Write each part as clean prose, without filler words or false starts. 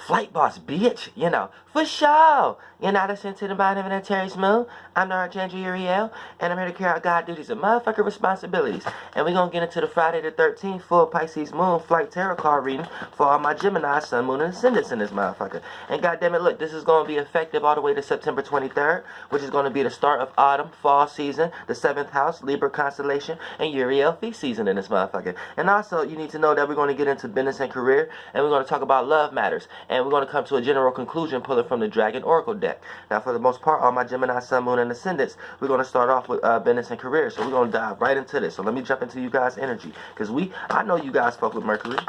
Flight boss, bitch, you know, for sure. You're not listening to the Mind of an Terry Smooth. I'm the Archangel Uriel, and I'm here to carry out God duties and motherfucking responsibilities. And we're going to get into the Friday the 13th full Pisces Moon Flight Tarot card reading for all my Gemini, Sun, Moon, and Ascendants in this motherfucker. And goddammit, look, this is going to be effective all the way to September 23rd, which is going to be the start of autumn, fall season, the 7th house, Libra constellation, and Uriel feast season in this motherfucker. And also, you need to know that we're going to get into business and career, and we're going to talk about love matters. And we're going to come to a general conclusion pulling from the Dragon Oracle deck. Now, for the most part, all my Gemini, Sun, Moon, and Ascendants, we're going to start off with business and career. So we're going to dive right into this. So let me jump into you guys' energy. Because I know you guys fuck with Mercury.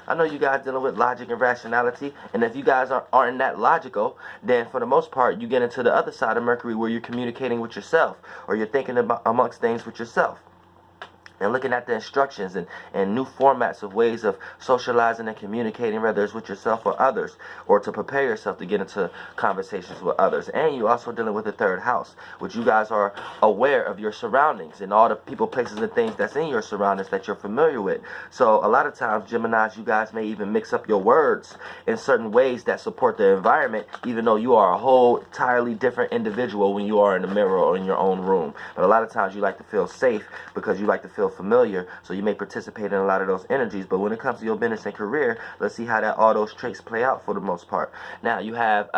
I know you guys dealing with logic and rationality. And if you guys aren't that logical, then for the most part, you get into the other side of Mercury where you're communicating with yourself. Or you're thinking about amongst things with yourself. And looking at the instructions and new formats of ways of socializing and communicating, whether it's with yourself or others, or to prepare yourself to get into conversations with others. And you also dealing with the third house, which you guys are aware of your surroundings and all the people, places, and things that's in your surroundings that you're familiar with. So a lot of times, Geminis, you guys may even mix up your words in certain ways that support the environment, even though you are a whole entirely different individual when you are in the mirror or in your own room. But a lot of times you like to feel safe because you like to feel familiar, so you may participate in a lot of those energies. But when it comes to your business and career, let's see how all those traits play out for the most part. Now you have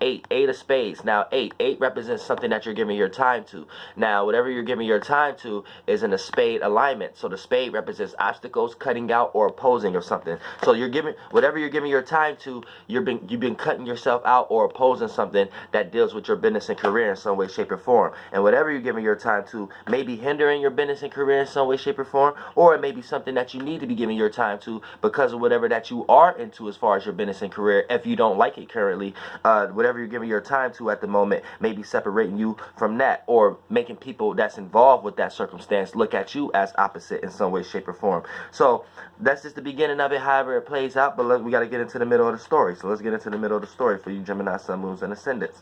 eight of spades. Now eight represents something that you're giving your time to. Now whatever you're giving your time to is in a spade alignment. So the spade represents obstacles, cutting out, or opposing of something. So you're giving whatever you're giving your time to, you've been cutting yourself out or opposing something that deals with your business and career in some way, shape, or form. And whatever you're giving your time to may be hindering your business and career in some way, shape, or form, or it may be something that you need to be giving your time to because of whatever that you are into as far as your business and career. If you don't like it currently, whatever you're giving your time to at the moment may be separating you from that, or making people that's involved with that circumstance look at you as opposite in some way, shape, or form. So that's just the beginning of it, however it plays out, but we got to get into the middle of the story. So let's get into the middle of the story for you Gemini, Sun, Moons, and Ascendants.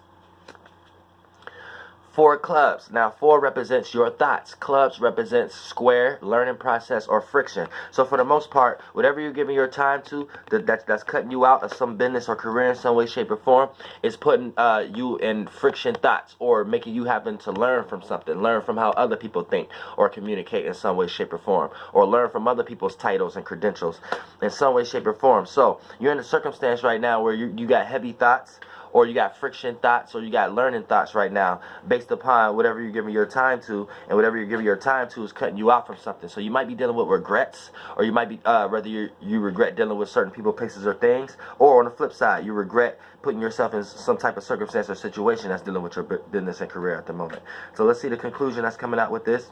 4 clubs. Now 4 represents your thoughts. Clubs represents square, learning process, or friction. So for the most part, whatever you're giving your time to that's cutting you out of some business or career in some way, shape, or form is putting you in friction thoughts, or making you having to learn from something, learn from how other people think or communicate in some way, shape, or form, or learn from other people's titles and credentials in some way, shape, or form. So you're in a circumstance right now where you got heavy thoughts, or you got friction thoughts, or you got learning thoughts right now based upon whatever you're giving your time to, and whatever you're giving your time to is cutting you out from something. So you might be dealing with regrets, or you might be, whether you regret dealing with certain people, places, or things, or on the flip side, you regret putting yourself in some type of circumstance or situation that's dealing with your business and career at the moment. So let's see the conclusion that's coming out with this.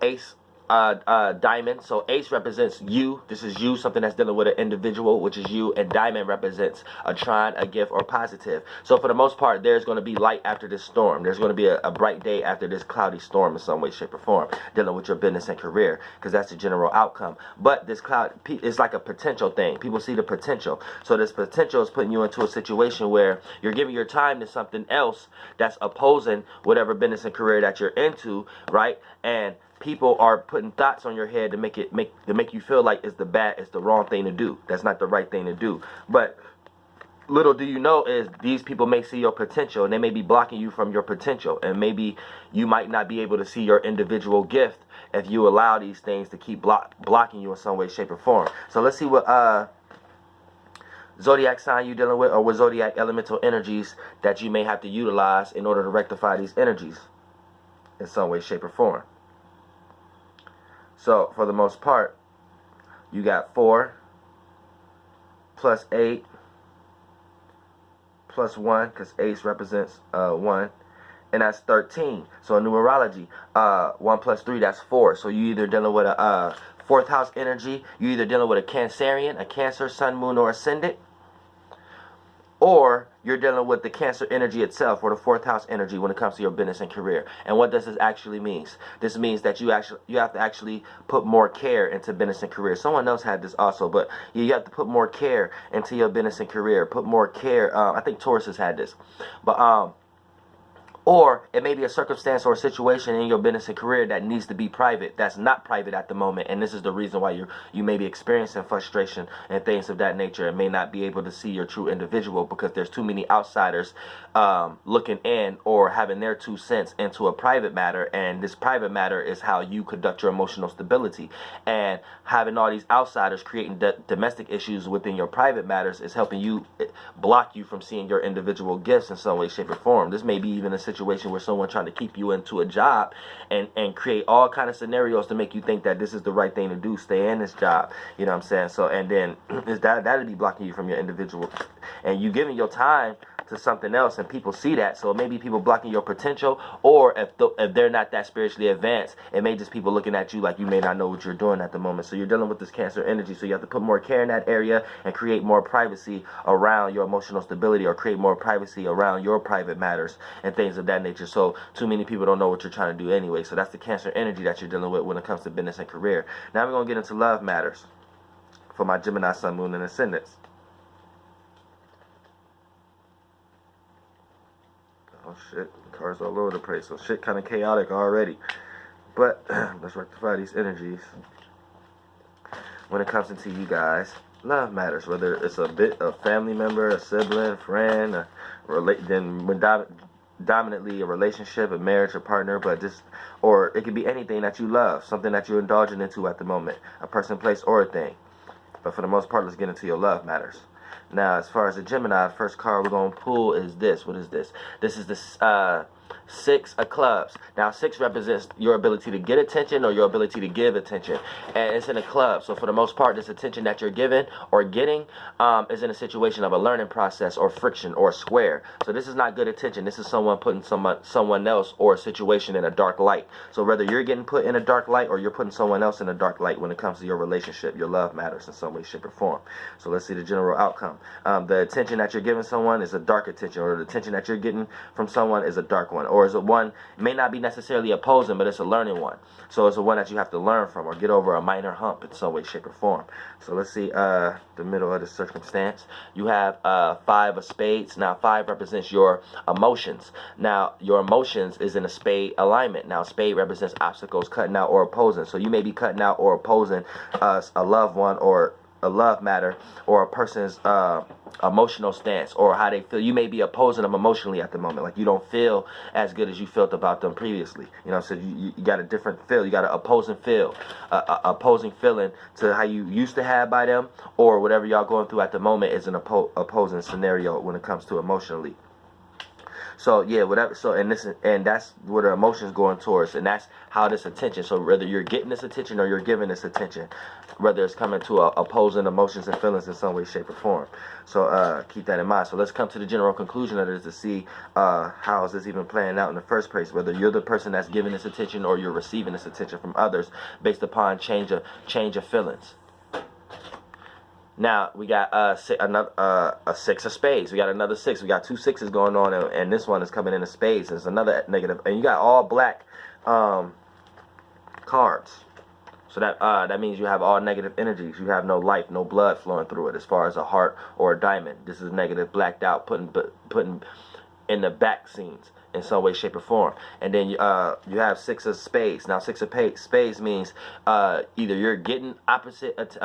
Ace. Diamond. So ace represents you. This is you, something that's dealing with an individual, which is you. And diamond represents a trine, a gift, or positive. So for the most part, there's going to be light after this storm. There's going to be a bright day after this cloudy storm in some way, shape, or form, dealing with your business and career, because that's the general outcome. But this cloud is like a potential thing. People see the potential. So this potential is putting you into a situation where you're giving your time to something else that's opposing whatever business and career that you're into, right? And people are putting thoughts on your head to make you feel like it's the wrong thing to do. That's not the right thing to do. But little do you know is these people may see your potential, and they may be blocking you from your potential. And maybe you might not be able to see your individual gift if you allow these things to keep blocking you in some way, shape, or form. So let's see what zodiac sign you're dealing with, or what zodiac elemental energies that you may have to utilize in order to rectify these energies in some way, shape, or form. So, for the most part, you got 4 plus 8 plus 1, because ace represents 1, and that's 13. So, in numerology, 1 plus 3, that's 4. So, you either dealing with a 4th house energy, you either dealing with a Cancerian, a Cancer, Sun, Moon, or Ascendant, or you're dealing with the Cancer energy itself, or the 4th house energy when it comes to your business and career. And what does this actually mean? This means that you have to actually put more care into business and career. Someone else had this also, but you have to put more care into your business and career. Put more care. I think Taurus has had this, but Or it may be a circumstance or a situation in your business and career that needs to be private, that's not private at the moment, and this is the reason why you may be experiencing frustration and things of that nature, and may not be able to see your true individual because there's too many outsiders looking in or having their 2 cents into a private matter, and this private matter is how you conduct your emotional stability. And having all these outsiders creating domestic issues within your private matters is helping you block you from seeing your individual gifts in some way, shape, or form. This may be even a situation where someone trying to keep you into a job and create all kind of scenarios to make you think that this is the right thing to do, stay in this job, you know what I'm saying? So, and then that'll be blocking you from your individual, and you giving your time to something else, and people see that. So maybe people blocking your potential, or if they're not that spiritually advanced, it may just people looking at you like you may not know what you're doing at the moment. So you're dealing with this Cancer energy, so you have to put more care in that area and create more privacy around your emotional stability, or create more privacy around your private matters and things of that nature. So too many people don't know what you're trying to do anyway. So that's the Cancer energy that you're dealing with when it comes to business and career. Now we're going to get into love matters for my Gemini Sun, Moon, and Ascendants. Oh shit, cards all over the place. So shit kind of chaotic already. But let's rectify these energies. When it comes into you guys, love matters. Whether it's a family member, a sibling, friend, dominantly a relationship, a marriage, a partner, or it could be anything that you love, something that you're indulging into at the moment, a person, place, or a thing. But for the most part, let's get into your love matters. Now, as far as the Gemini, the first card we're going to pull is this. What is this? This is the 6 of clubs. Now 6 represents your ability to get attention or your ability to give attention, and it's in a club. So for the most part, this attention that you're giving or getting is in a situation of a learning process or friction or square. So this is not good attention. This is someone putting someone else or a situation in a dark light. So whether you're getting put in a dark light or you're putting someone else in a dark light when it comes to your relationship, your love matters in some way, shape, or form. So let's see the general outcome. The attention that you're giving someone is a dark attention, or the attention that you're getting from someone is a dark one, or is it one, may not be necessarily opposing, but it's a learning one. So it's a one that you have to learn from or get over a minor hump in some way, shape, or form. So let's see the middle of the circumstance. You have 5 of spades. Now 5 represents your emotions. Now your emotions is in a spade alignment. Now spade represents obstacles, cutting out or opposing. So you may be cutting out or opposing a loved one, or a love matter, or a person's emotional stance, or how they feel. You may be opposing them emotionally at the moment, like you don't feel as good as you felt about them previously, you know. So you got a different feel, you got an opposing feel, opposing feeling to how you used to have by them, or whatever y'all going through at the moment is an opposing scenario when it comes to emotionally. So yeah, whatever. So and that's where the emotions going towards, and that's how this attention. So whether you're getting this attention or you're giving this attention, whether it's coming to opposing emotions and feelings in some way, shape, or form. So keep that in mind. So let's come to the general conclusion of this to see how is this even playing out in the first place. Whether you're the person that's giving this attention or you're receiving this attention from others, based upon change of feelings. Now we got a 6 of spades. We got another 6. We got 2 6s going on, and this one is coming into spades. It's another negative, and you got all black cards. So that means you have all negative energies. You have no life, no blood flowing through it. As far as a heart or a diamond, this is negative, blacked out, putting in the back scenes in some way, shape, or form. And then you have 6 of spades. Now 6 of spades means either you're getting opposite.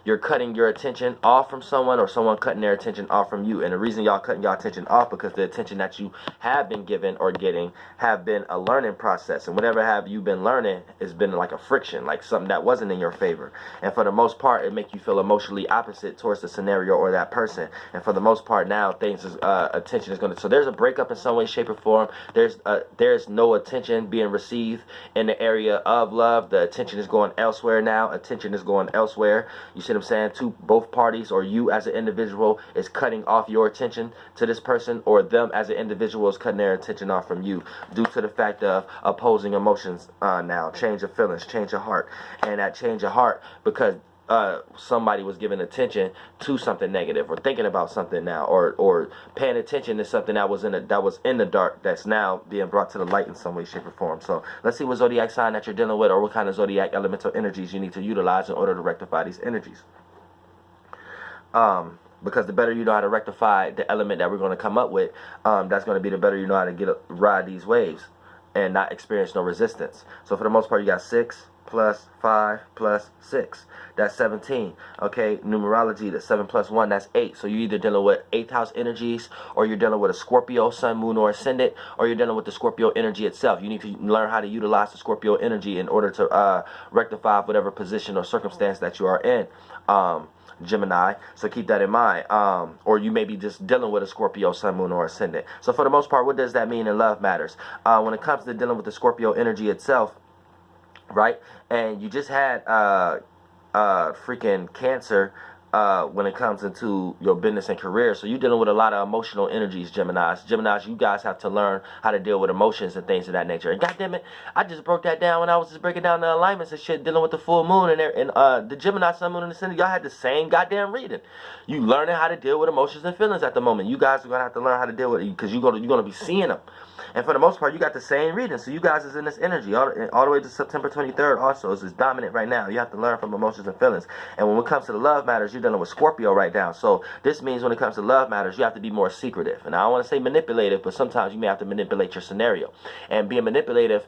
You're cutting your attention off from someone, or someone cutting their attention off from you. And the reason y'all cutting your attention off, because the attention that you have been given or getting have been a learning process. And whatever have you been learning has been like a friction, like something that wasn't in your favor. And for the most part, it make you feel emotionally opposite towards the scenario or that person. And for the most part now, things is attention is going to. So there's a breakup in some way, shape, or form. There's no attention being received in the area of love. The attention is going elsewhere now. Attention is going elsewhere. You see what I'm saying? To both parties, or you as an individual is cutting off your attention to this person, or them as an individual is cutting their attention off from you, due to the fact of opposing emotions now, change of feelings, change of heart. And that change of heart because somebody was giving attention to something negative, or thinking about something now, or paying attention to something that was in the dark, that's now being brought to the light in some way, shape, or form. So let's see what zodiac sign that you're dealing with, or what kind of zodiac elemental energies you need to utilize in order to rectify these energies. Because the better you know how to rectify the element that we're going to come up with, that's going to be the better you know how to ride these waves and not experience no resistance. So for the most part, you got 6 plus 5 plus 6. That's 17. Okay, numerology, that's 7 plus 1, that's 8. So you're either dealing with 8th house energies, or you're dealing with a Scorpio, sun, moon, or ascendant, or you're dealing with the Scorpio energy itself. You need to learn how to utilize the Scorpio energy in order to rectify whatever position or circumstance that you are in. Gemini, so keep that in mind. Or you may be just dealing with a Scorpio, sun, moon, or ascendant. So for the most part, what does that mean in love matters? When it comes to dealing with the Scorpio energy itself, right? And you just had freaking Cancer when it comes into your business and career. So you're dealing with a lot of emotional energies, Geminis. Geminis, you guys have to learn how to deal with emotions and things of that nature. And goddamn it, I just broke that down when I was just breaking down the alignments and shit, dealing with the full moon and the Gemini, sun, moon, and ascendant. Y'all had the same goddamn reading. You learning how to deal with emotions and feelings at the moment. You guys are gonna have to learn how to deal with it because you're gonna be seeing them. And for the most part, you got the same reading. So you guys is in this energy all the way to September 23rd also. It's dominant right now. You have to learn from emotions and feelings. And when it comes to the love matters, you're dealing with Scorpio right now. So this means when it comes to love matters, you have to be more secretive. And I don't want to say manipulative, but sometimes you may have to manipulate your scenario. And being manipulative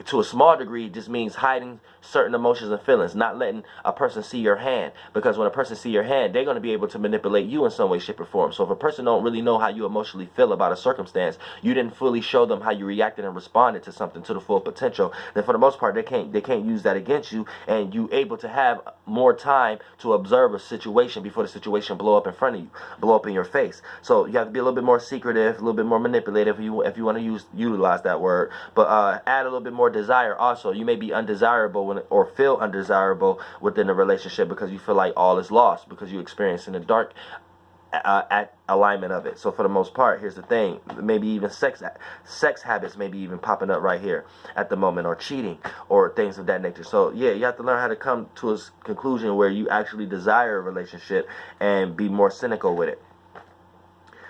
to a small degree just means hiding certain emotions and feelings, not letting a person see your hand. Because when a person see your hand, they're going to be able to manipulate you in some way, shape, or form. So if a person don't really know how you emotionally feel about a circumstance, you didn't fully show them how you reacted and responded to something to the full potential, then for the most part, they can't use that against you, and you able to have more time to observe a situation before the situation blow up in front of you, blow up in your face. So you have to be a little bit more secretive, a little bit more manipulative if you want to utilize that word, but add a little bit more desire also. You may be undesirable or feel undesirable within the relationship because you feel like all is lost because you're experiencing the dark at alignment of it. So for the most part, here's the thing, maybe even sex habits maybe even popping up right here at the moment, or cheating or things of that nature. So yeah, you have to learn how to come to a conclusion where you actually desire a relationship and be more cynical with it.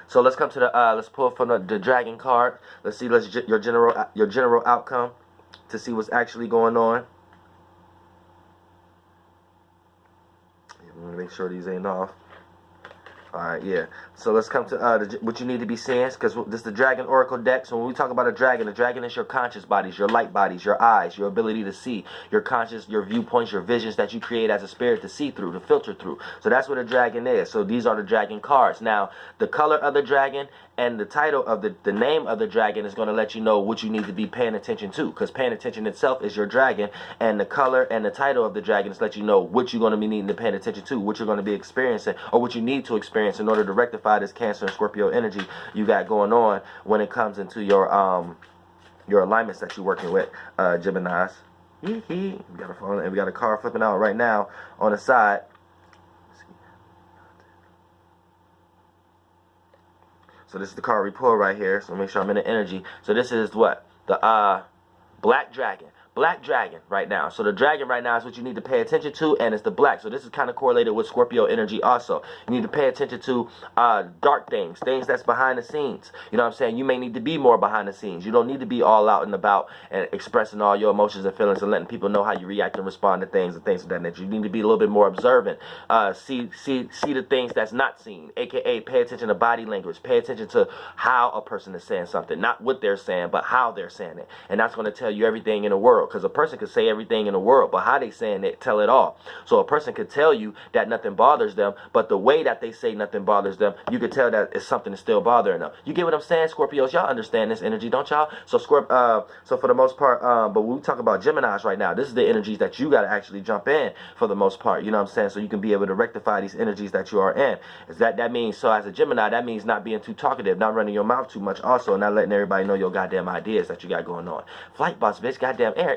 So let's come to the let's pull from the Dragon card. Let's see your general outcome to see what's actually going on. I'm gonna make sure these ain't off. Alright, yeah. So let's come to what you need to be seeing, because this is the Dragon Oracle deck. So when we talk about the dragon is your conscious bodies, your light bodies, your eyes, your ability to see, your conscious, your viewpoints, your visions that you create as a spirit to see through, to filter through. So that's what a dragon is. So these are the dragon cards. Now, the color of the dragon and the title of the name of the dragon is going to let you know what you need to be paying attention to, because paying attention itself is your dragon, and the color and the title of the dragon is let you know what you're going to be needing to pay attention to, what you're going to be experiencing, or what you need to experience in order to rectify this Cancer and Scorpio energy you got going on when it comes into your alignments that you're working with, Geminis. We got a phone and we got a card flipping out right now on the side. So this is the card we pull right here. So make sure I'm in the energy. So this is what? The Black Dragon. Black Dragon right now. So the dragon right now is what you need to pay attention to, and it's the black. So this is kind of correlated with Scorpio energy also. You need to pay attention to dark things that's behind the scenes. You know what I'm saying? You may need to be more behind the scenes. You don't need to be all out and about and expressing all your emotions and feelings and letting people know how you react and respond to things and things of that nature. You need to be a little bit more observant. See the things that's not seen, aka pay attention to body language. Pay attention to how a person is saying something, not what they're saying, but how they're saying it. And that's going to tell you everything in the world. Because a person could say everything in the world, but how they saying it tell it all. So a person could tell you that nothing bothers them, but the way that they say nothing bothers them, you could tell that it's something that's still bothering them. You get what I'm saying, Scorpios? Y'all understand this energy, don't y'all? So so for the most part, but when we talk about Geminis right now, this is the energies that you got to actually jump in for the most part. You know what I'm saying? So you can be able to rectify these energies that you are in. That means, so as a Gemini, that means not being too talkative, not running your mouth too much also, and not letting everybody know your goddamn ideas that you got going on. Flight boss, bitch, goddamn air.